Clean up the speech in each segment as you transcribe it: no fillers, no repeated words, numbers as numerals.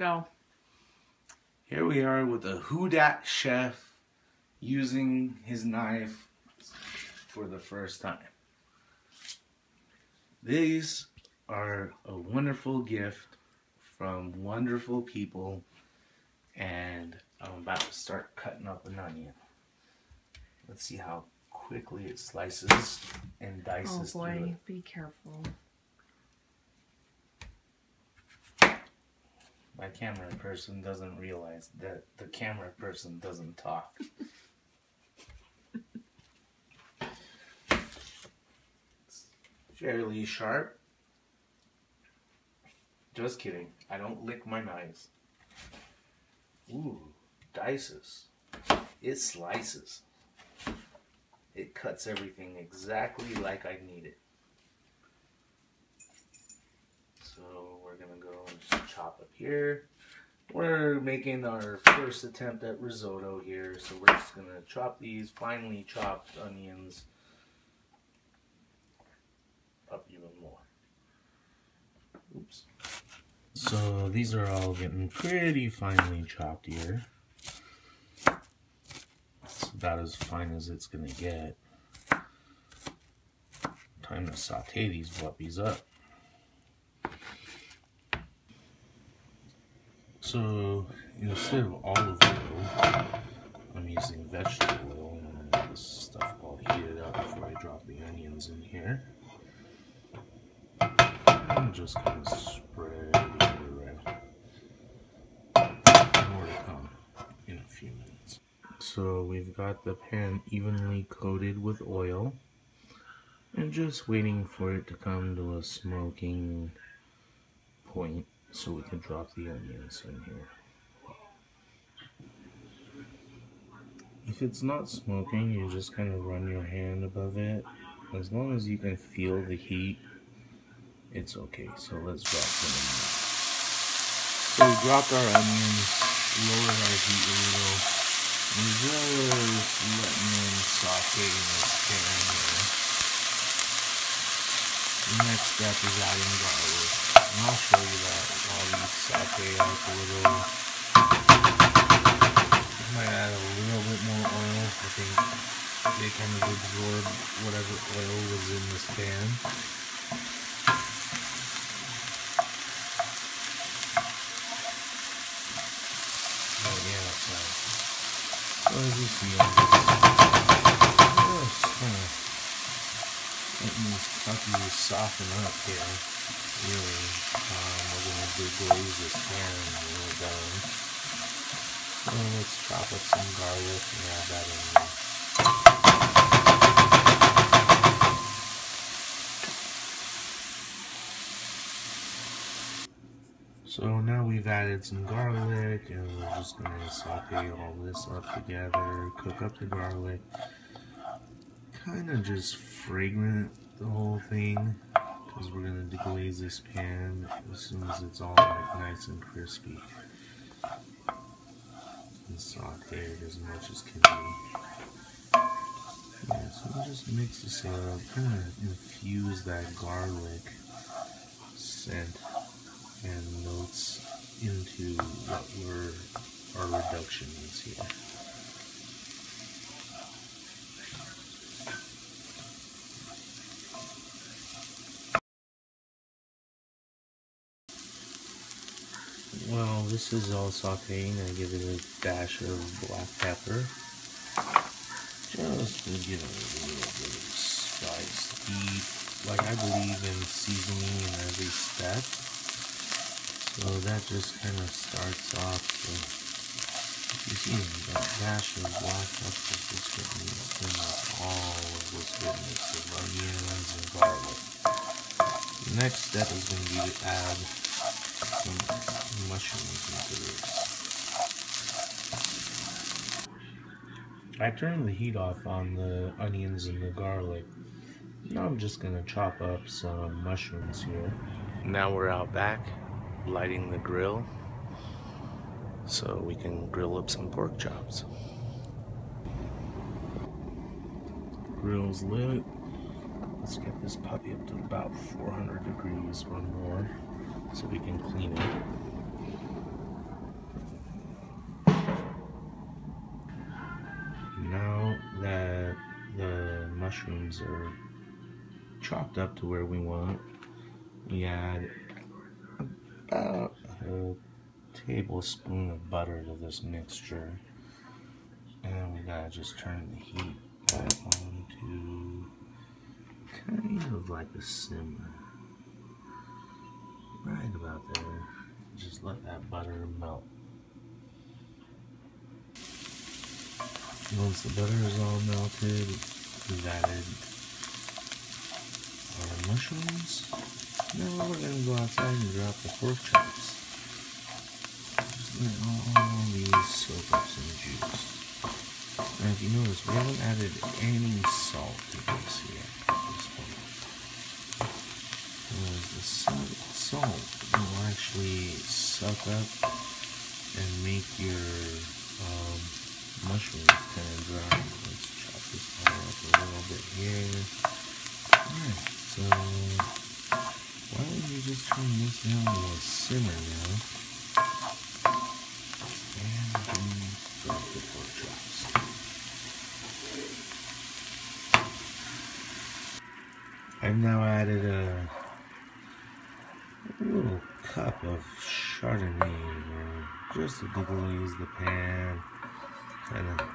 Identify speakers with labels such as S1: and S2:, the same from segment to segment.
S1: Go.
S2: Here we are with a Who Dat Chef using his knife for the first time. These are a wonderful gift from wonderful people, and I'm about to start cutting up an onion. Let's see how quickly it slices and dices.
S1: Oh boy, be careful.
S2: My camera person doesn't realize that the camera person doesn't talk. It's fairly sharp. Just kidding. I don't lick my knives. Ooh, dices. It slices. It cuts everything exactly like I need it. So we're gonna go and just chop up here. We're making our first attempt at risotto here, so we're just gonna chop these finely chopped onions up even more. Oops. So these are all getting pretty finely chopped here. It's about as fine as it's gonna get. Time to saute these puppies up. So instead of olive oil, I'm using vegetable oil, and this stuff all heated up before I drop the onions in here. I'm just going to spread it around. More to come in a few minutes. So we've got the pan evenly coated with oil, and just waiting for it to come to a smoking point so we can drop the onions in here. If it's not smoking, you just kind of run your hand above it. As long as you can feel the heat, it's okay. So let's drop them in there. So we dropped our onions, lowered our heat a little, and just letting them saute in this pan here. The next step is adding garlic, and I'll show you that while these saute out a little. Might add a little bit more oil. I think they kind of absorb whatever oil was in this pan. Oh yeah, so as you see, I'm just kind of letting these puppies soften up here. Really, we're going to deglaze this pan when we're done. So let's chop up some garlic and add that in there. So now we've added some garlic, and we're just going to saute all this up together, cook up the garlic, kind of just fragrant the whole thing, because we're going to deglaze this pan as soon as it's all like nice and crispy. And saute it as much as can be. Yeah, so we'll just mix this up, kind of infuse that garlic scent and notes into what our reduction is here. Well, this is all sauteing. I give it a dash of black pepper, just to give it a little bit of spice. Like I believe in seasoning in every step, so that just kind of starts off. You see that dash of black pepper is just getting in all of this goodness of onions and garlic. The next step is going to be to add some mushrooms into this. I turned the heat off on the onions and the garlic. Now I'm just going to chop up some mushrooms here. Now we're out back lighting the grill so we can grill up some pork chops. Grill's lit. Let's get this puppy up to about 400 degrees or more so we can clean it. mushrooms are chopped up to where we want, we add about a tablespoon of butter to this mixture. And we gotta just turn the heat back on to kind of like a simmer. Right about there. Just let that butter melt. Once the butter is all melted, we've added our mushrooms. Now we're gonna go outside and drop the pork chops. Just let all these soak up some juice. Now if you notice, we haven't added any salt to this yet at this point. Because the salt will actually suck up and make your mushrooms kind of dry. Let's chop this all up a little bit here. Alright, so why don't you just turn this down to a simmer now? And then drop the pork chops. I've now added a little cup of Chardonnay here, just to deglaze the pan, kind of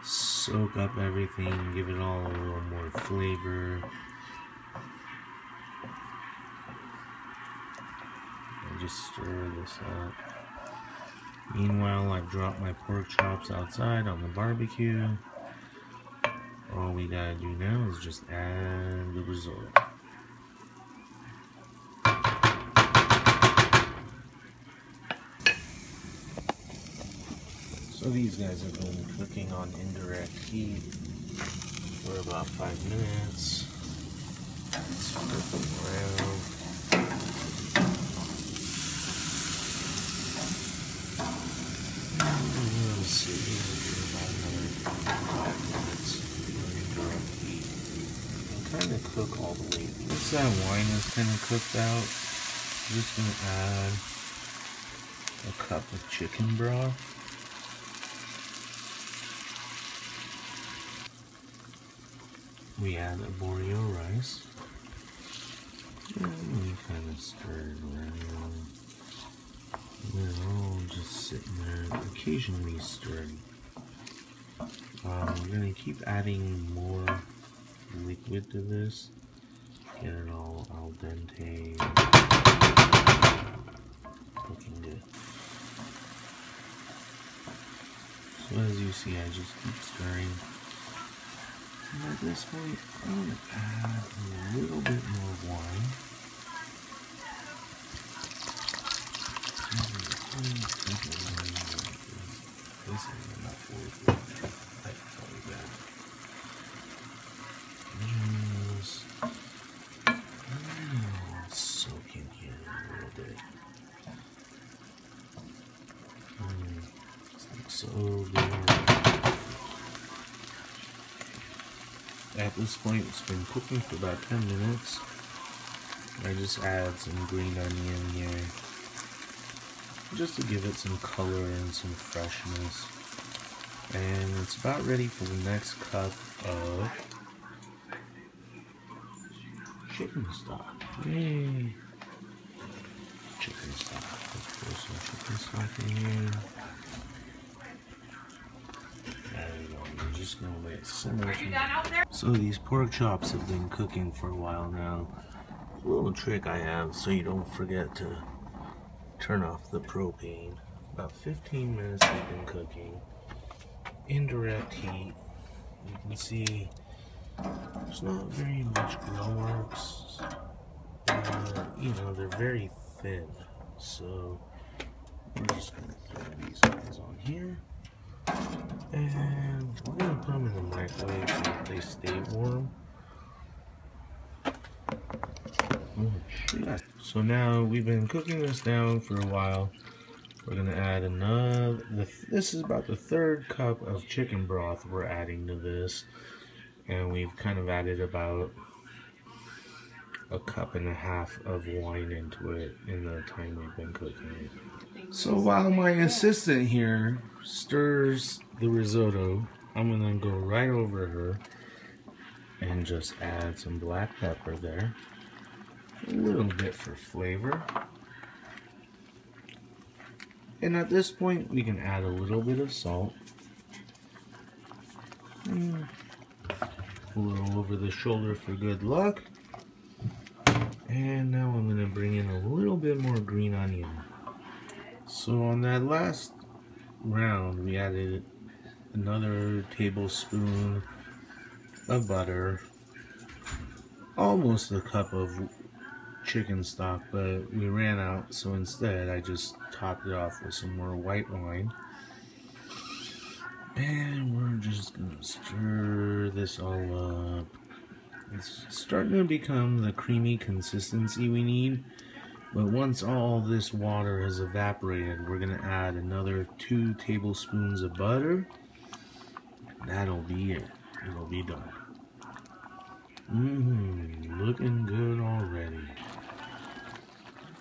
S2: soak up everything, give it all a little more flavor. And just stir this up. Meanwhile, I've dropped my pork chops outside on the barbecue. All we gotta do now is just add the risotto. So these guys have been cooking on indirect heat for about 5 minutes. Let's flip them around. Let's see, about another 5 minutes on indirect heat. And kind of cook all the way. Once that wine is kind of cooked out, I'm just going to add a cup of chicken broth. We add arborio rice, and we kind of stir it around. They're all just sitting there, occasionally stirring. We're going to keep adding more liquid to this, get it all al dente, looking good. So as you see, I just keep stirring. And at this point, I'm going to add a little bit more wine. This isn't enough work. I can tell you that. Just soak in here a little bit. This looks so good. At this point, it's been cooking for about 10 minutes. I just add some green onion here, just to give it some color and some freshness. And it's about ready for the next cup of chicken stock. Yay! Chicken stock. Let's throw some chicken stock in here. I'm just gonna let it simmer. So these pork chops have been cooking for a while now. A little trick I have so you don't forget to turn off the propane. About 15 minutes they've been cooking. Indirect heat. You can see there's not very much grill marks. You know, they're very thin. So we're just gonna throw these guys on here. And we're going to put them in the microwave so that they stay warm. Oh, shit. So now we've been cooking this down for a while. We're going to add another, this is about the 3rd cup of chicken broth we're adding to this. And we've kind of added about a cup and a half of wine into it in the time we've been cooking it. So while my assistant here stirs the risotto, I'm gonna go right over her And just add some black pepper there. A little bit for flavor. And at this point, we can add a little bit of salt. A little over the shoulder for good luck. And now I'm going to bring in a little bit more green onion. So on that last round, we added another tablespoon of butter, almost a cup of chicken stock, but we ran out, so instead I just topped it off with some more white wine. And we're just gonna stir this all up. It's starting to become the creamy consistency we need, but once all this water has evaporated, we're gonna add another 2 tablespoons of butter. That'll be it. It'll be done. Looking good already.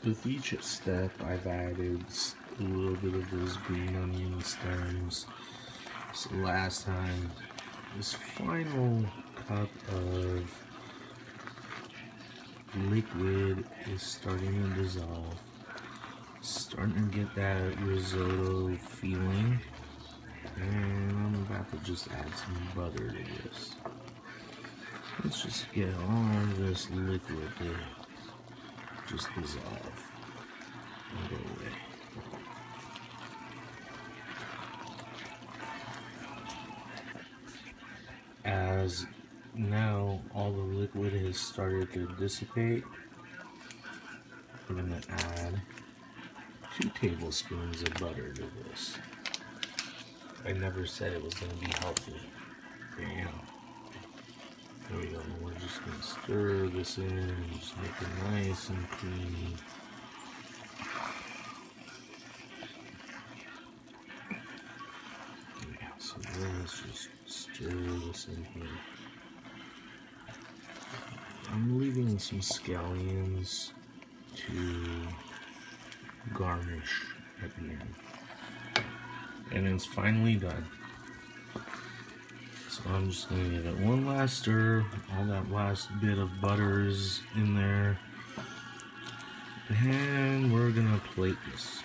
S2: With each step, I've added a little bit of those green onion stems. So last time, this final cup of liquid is starting to dissolve. Starting to get that risotto feeling. And I'm about to just add some butter to this. Let's just get all this liquid to just dissolve and go away. As now all the liquid has started to dissipate, we're going to add 2 tablespoons of butter to this. I never said it was going to be healthy. Bam. There we go. We're just going to stir this in and just make it nice and creamy. Yeah, so let's just stir this in here. I'm leaving some scallions to garnish at the end. And it's finally done. So I'm just going to give it one last stir. All that last bit of butter is in there. And we're going to plate this.